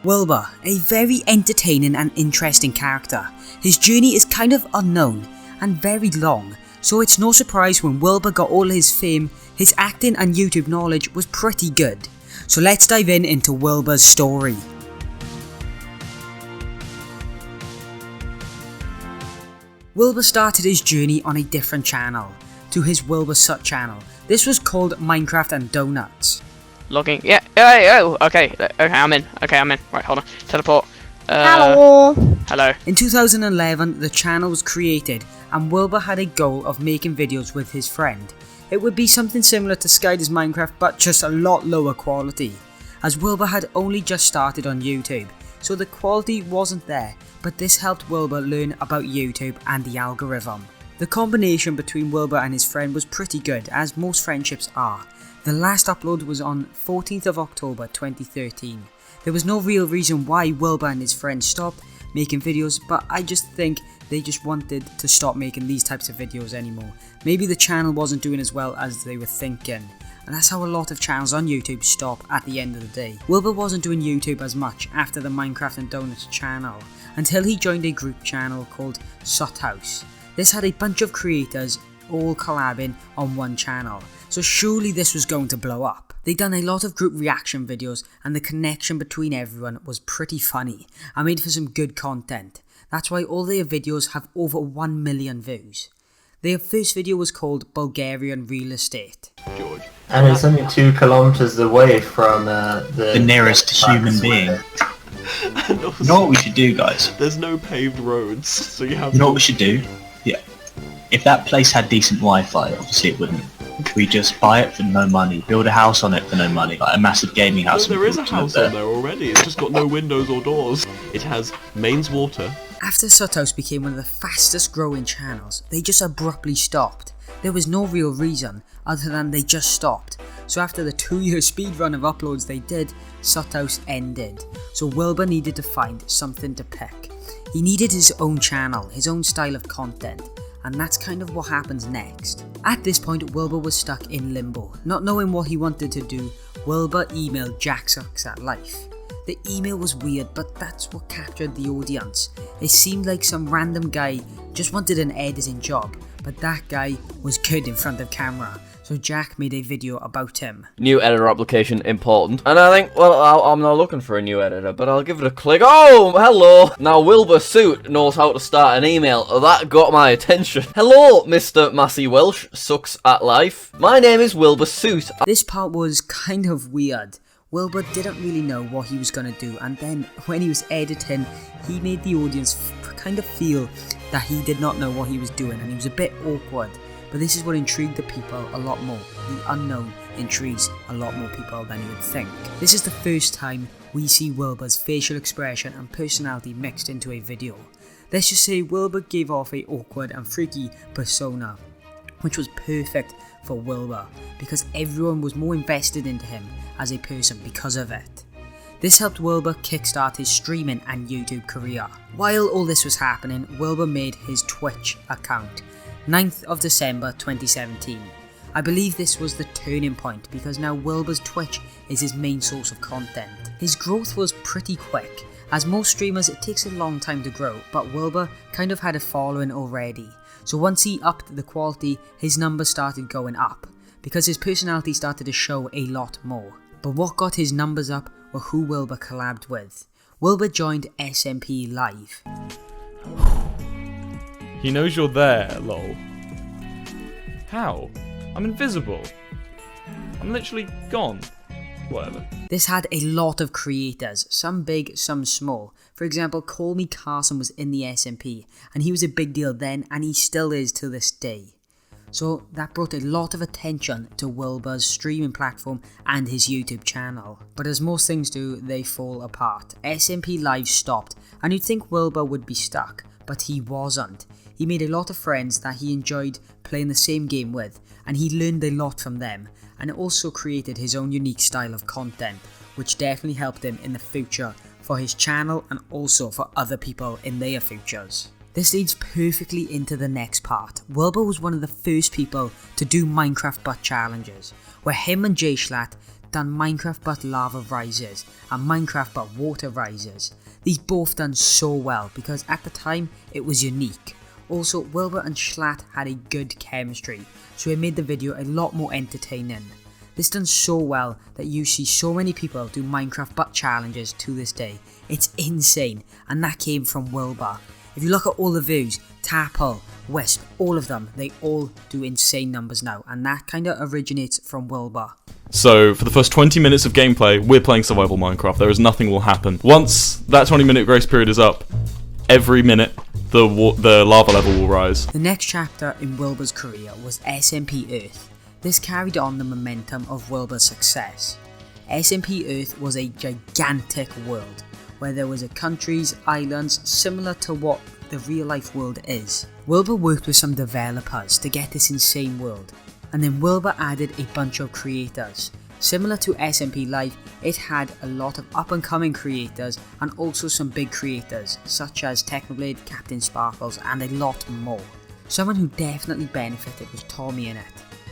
Wilbur, a very entertaining and interesting character. His journey is kind of unknown and very long, so it's no surprise when Wilbur got all his fame, his acting and YouTube knowledge was pretty good. So let's dive into Wilbur's story. Wilbur started his journey on a different channel to his Wilbur Soot channel. This was called Minecraft and Donuts. Logging. Yeah. Okay. I'm in. Right, hold on. Teleport. Hello. Hello. In 2011, the channel was created and Wilbur had a goal of making videos with his friend. It would be something similar to Skyder's Minecraft but just a lot lower quality, as Wilbur had only just started on YouTube, so the quality wasn't there, but this helped Wilbur learn about YouTube and the algorithm. The combination between Wilbur and his friend was pretty good, as most friendships are. The last upload was on 14th of October 2013. There was no real reason why Wilbur and his friend stopped making videos, but I just think they just wanted to stop making these types of videos anymore. Maybe the channel wasn't doing as well as they were thinking, and that's how a lot of channels on YouTube stop at the end of the day. Wilbur wasn't doing YouTube as much after the Minecraft and Donuts channel, until he joined a group channel called Soot House. This had a bunch of creators all collabing on one channel, so surely this was going to blow up. They done a lot of group reaction videos and the connection between everyone was pretty funny and made for some good content. That's why all their videos have over 1 million views. Their first video was called Bulgarian Real Estate. George. And it's only 2 kilometers away from the nearest human being. You know what we should do, guys? There's no paved roads, so you have. You know what we should do? Yeah. If that place had decent Wi-Fi, obviously it wouldn't. We just buy it for no money, build a house on it for no money, like a massive gaming house. No, there is a house on there already, it's just got no windows or doors. It has mains water. After Soot House became one of the fastest growing channels, they just abruptly stopped. There was no real reason other than they just stopped. So after the 2-year speedrun of uploads they did, Soot House ended. So Wilbur needed to find something to pick. He needed his own channel, his own style of content. And that's kind of what happens next. At this point, Wilbur was stuck in limbo. Not knowing what he wanted to do, Wilbur emailed Jschlatt. The email was weird, but that's what captured the audience. It seemed like some random guy just wanted an editing job, but that guy was good in front of camera. So Jack made a video about him. New editor application important. And I think, well, I'm not looking for a new editor, but I'll give it a click. Oh, hello. Now Wilbur Soot knows how to start an email. That got my attention. Hello, Mr. Massey Welsh, sucks at life. My name is Wilbur Soot. This part was kind of weird. Wilbur didn't really know what he was going to do, and then when he was editing, he made the audience kind of feel that he did not know what he was doing, and he was a bit awkward. But this is what intrigued the people a lot more. The unknown intrigues a lot more people than you would think. This is the first time we see Wilbur's facial expression and personality mixed into a video. Let's just say Wilbur gave off a awkward and freaky persona, which was perfect for Wilbur because everyone was more invested into him as a person because of it. This helped Wilbur kickstart his streaming and YouTube career. While all this was happening, Wilbur made his Twitch account. 9th of December 2017. I believe this was the turning point because now Wilbur's Twitch is his main source of content. His growth was pretty quick. As most streamers, it takes a long time to grow, but Wilbur kind of had a following already. So once he upped the quality, his numbers started going up because his personality started to show a lot more. But what got his numbers up were who Wilbur collabed with. Wilbur joined SMP Live. He knows you're there, lol. How? I'm invisible. I'm literally gone. Whatever. This had a lot of creators, some big, some small. For example, CallMeCarson was in the SMP, and he was a big deal then, and he still is to this day. So that brought a lot of attention to Wilbur's streaming platform and his YouTube channel. But as most things do, they fall apart. SMP Live stopped, and you'd think Wilbur would be stuck, but he wasn't. He made a lot of friends that he enjoyed playing the same game with, and he learned a lot from them, and also created his own unique style of content, which definitely helped him in the future for his channel and also for other people in their futures. This leads perfectly into the next part. Wilbur was one of the first people to do Minecraft butt challenges, where him and Jschlatt done Minecraft but Lava Rises and Minecraft but Water Rises. These both done so well because at the time it was unique. Also, Wilbur and Jschlatt had a good chemistry, so it made the video a lot more entertaining. This done so well that you see so many people do Minecraft but challenges to this day. It's insane, and that came from Wilbur. If you look at all the views, Tapple, Wisp, all of them, they all do insane numbers now, and that kinda originates from Wilbur. So, for the first 20 minutes of gameplay, we're playing survival Minecraft. There is nothing will happen. Once that 20-minute grace period is up, every minute, the lava level will rise. The next chapter in Wilbur's career was SMP Earth. This carried on the momentum of Wilbur's success. SMP Earth was a gigantic world, where there was countries, islands, similar to what the real life world is. Wilbur worked with some developers to get this insane world, and then Wilbur added a bunch of creators. Similar to SMP Live, it had a lot of up and coming creators and also some big creators such as Technoblade, Captain Sparkles and a lot more. Someone who definitely benefited was Tommyinnit.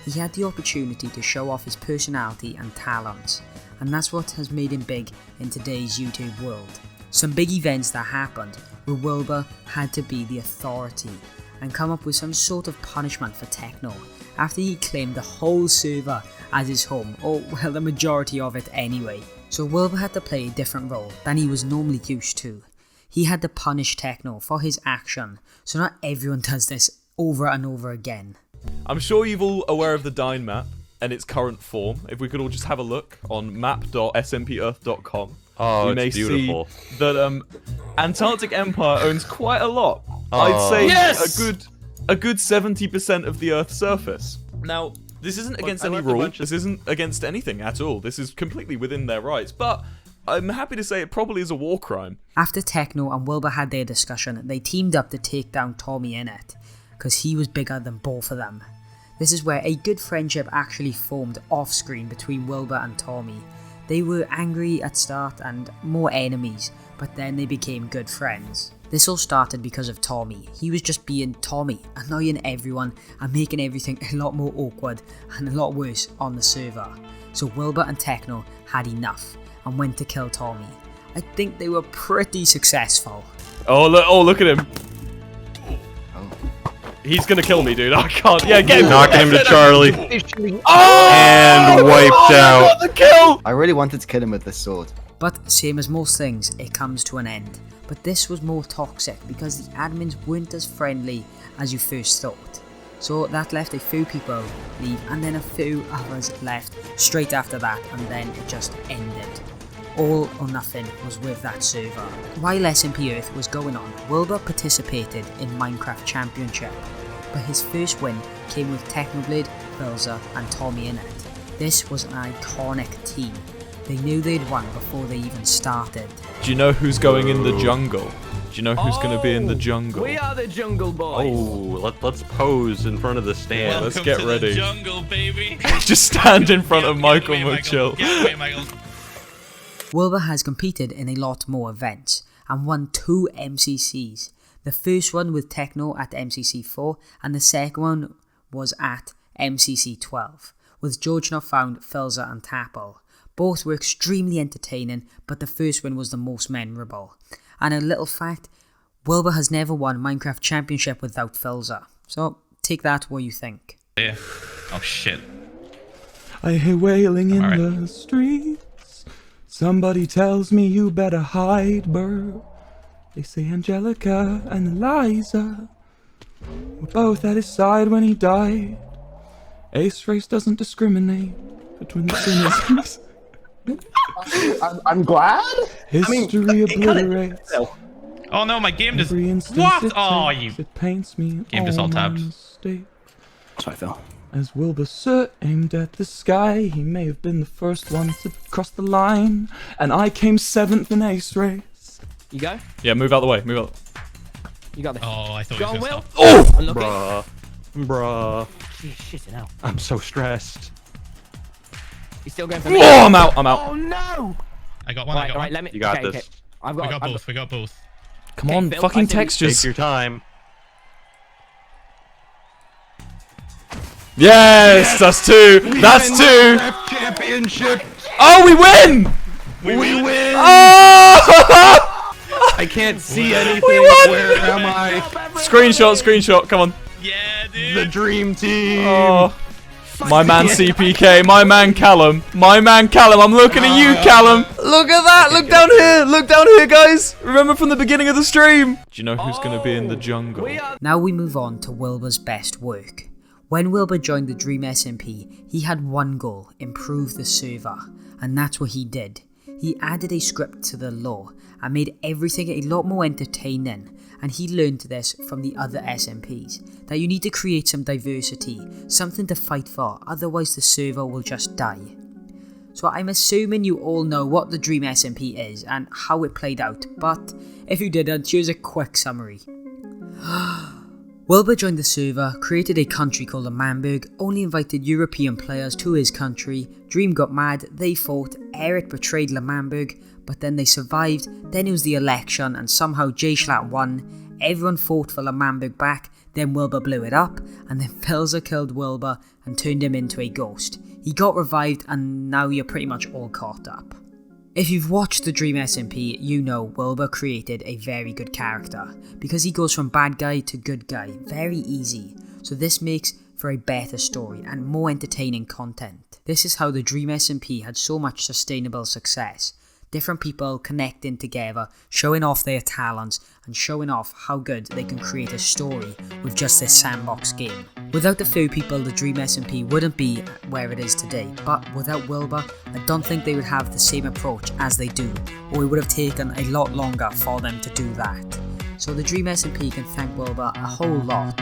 He had the opportunity to show off his personality and talents, and that's what has made him big in today's YouTube world. Some big events that happened where Wilbur had to be the authority and come up with some sort of punishment for Techno after he claimed the whole server as his home, or well, the majority of it anyway. So Wilbur had to play a different role than he was normally used to. He had to punish Techno for his action, so not everyone does this over and over again. I'm sure you're all aware of the Dyn map and its current form. If we could all just have a look on map.smpearth.com. Oh, we may it's beautiful. see that Antarctic Empire owns quite a lot. I'd say a good 70% of the Earth's surface. Now, this isn't against any rule. This isn't against anything at all. This is completely within their rights. But I'm happy to say it probably is a war crime. After Techno and Wilbur had their discussion, they teamed up to take down Tommyinnit, because he was bigger than both of them. This is where a good friendship actually formed off screen between Wilbur and Tommy. They were angry at start and more enemies, but then they became good friends. This all started because of Tommy. He was just being Tommy, annoying everyone and making everything a lot more awkward and a lot worse on the server. So Wilbur and Techno had enough and went to kill Tommy. I think they were pretty successful. Oh, look at him. He's gonna kill me, dude. I can't. Yeah, get him. Knocking him to Charlie. Oh! And wiped out. The kill! I really wanted to kill him with this sword. But same as most things, it comes to an end. But this was more toxic because the admins weren't as friendly as you first thought. So that left a few people leave and then a few others left straight after that, and then it just ended. All or nothing was with that server. While SMP Earth was going on, Wilbur participated in Minecraft Championship, but his first win came with Technoblade, Filza and Tommyinnit. This was an iconic team. They knew they'd won before they even started. Do you know who's going in the jungle? Do you know who's going to be in the jungle? We are the Jungle Boys. Oh, let's pose in front of the stand. Let's get ready. The jungle, baby. Just stand in front of Michael McChill. Get away, Michael. Wilbur has competed in a lot more events and won 2 MCCs. The first one with Techno at MCC 4 and the second one was at MCC 12 with George Not Found, Filza and Tapple. Both were extremely entertaining, but the first one was the most memorable. And a little fact, Wilbur has never won Minecraft Championship without Filza. So take that what you think. Yeah. Oh shit. I hear wailing in the streets. Somebody tells me you better hide, Burr. They say Angelica and Eliza were both at his side when he died. Ace Race doesn't discriminate between the sinners. I'm glad. History obliterates. Oh no, my game just. Every instance What? it Oh, takes, you. It paints me Game just all tabbed. Sorry, Phil. As Wilbur Soot aimed at the sky, he may have been the first one to cross the line, and I came 7th in Ace Race. You go? Yeah, move out the way, move out. You got this. Oh, I thought Go he on, was Will. gonna stop. Unlucky. Bruh. Shit, hell. I'm so stressed. He's still going for me. Oh, I'm out, I'm out. Oh no! I got one. I got one. Let me. You got okay, this. Okay. I've We got. got I've both. We got both. Come Okay, on, Phil, I fucking think- textures. Take your time. Yes, that's 2. That's 2. Championship. Oh, we win! We win! Oh! I can't see anything. We won! Where am I? Screenshot, come on. Yeah, dude. The dream team. Oh. My man CPK, my man Callum, I'm looking at you, Callum. Look at that, look down here, guys. Remember from the beginning of the stream. Do you know who's gonna be in the jungle? Now we move on to Wilbur's best work. When Wilbur joined the Dream SMP, he had one goal, improve the server, and that's what he did. He added a script to the lore and made everything a lot more entertaining, and he learned this from the other SMPs, that you need to create some diversity, something to fight for, otherwise the server will just die. So I'm assuming you all know what the Dream SMP is and how it played out, but if you didn't, here's a quick summary. Wilbur joined the server, created a country called Manberg, only invited European players to his country, Dream got mad, they fought, Eric betrayed Manberg, but then they survived, then it was the election and somehow Jschlatt won, everyone fought for Manberg back, then Wilbur blew it up, and then Filzer killed Wilbur and turned him into a ghost. He got revived and now you're pretty much all caught up. If you've watched the Dream SMP, you know Wilbur created a very good character, because he goes from bad guy to good guy, very easy, so this makes for a better story and more entertaining content. This is how the Dream SMP had so much sustainable success. Different people connecting together, showing off their talents and showing off how good they can create a story with just this sandbox game. Without the few people, the Dream SMP wouldn't be where it is today, but without Wilbur, I don't think they would have the same approach as they do, or it would have taken a lot longer for them to do that. So the Dream SMP can thank Wilbur a whole lot.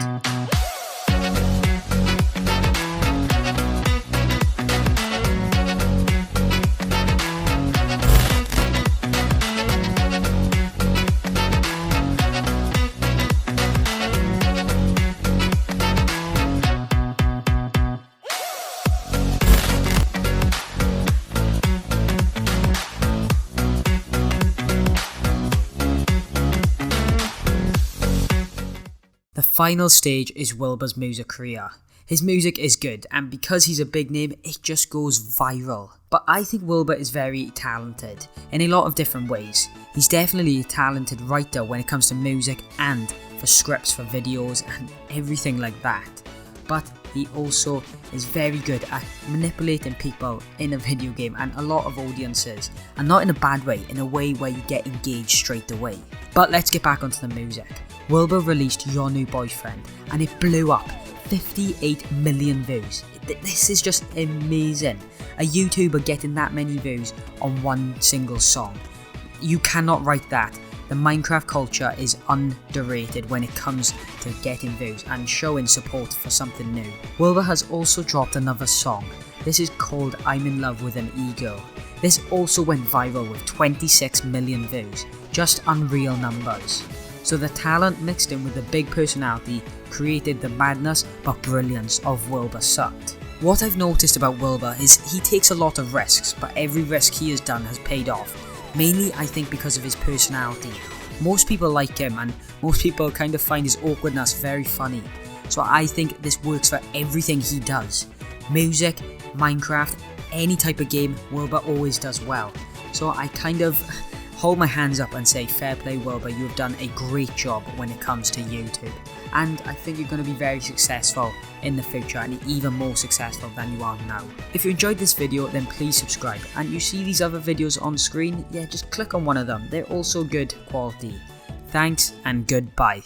The final stage is Wilbur's music career. His music is good, and because he's a big name, it just goes viral. But I think Wilbur is very talented in a lot of different ways. He's definitely a talented writer when it comes to music and for scripts for videos and everything like that. But he also is very good at manipulating people in a video game and a lot of audiences, and not in a bad way, in a way where you get engaged straight away. But let's get back onto the music. Wilbur released Your New Boyfriend and it blew up, 58 million views. This is just amazing. A YouTuber getting that many views on one single song. You cannot write that. The Minecraft culture is underrated when it comes to getting views and showing support for something new. Wilbur has also dropped another song. This is called I'm in Love with an E-Girl. This also went viral with 26 million views. Just unreal numbers. So the talent mixed in with the big personality created the madness but brilliance of Wilbur Soot. What I've noticed about Wilbur is he takes a lot of risks, but every risk he has done has paid off. Mainly I think because of his personality. Most people like him and most people kind of find his awkwardness very funny. So I think this works for everything he does. Music, Minecraft, any type of game, Wilbur always does well. So I kind of hold my hands up and say fair play Wilbur, you've done a great job when it comes to YouTube. And I think you're going to be very successful in the future and even more successful than you are now. If you enjoyed this video, then please subscribe. And you see these other videos on screen, yeah, just click on one of them. They're also good quality. Thanks and goodbye.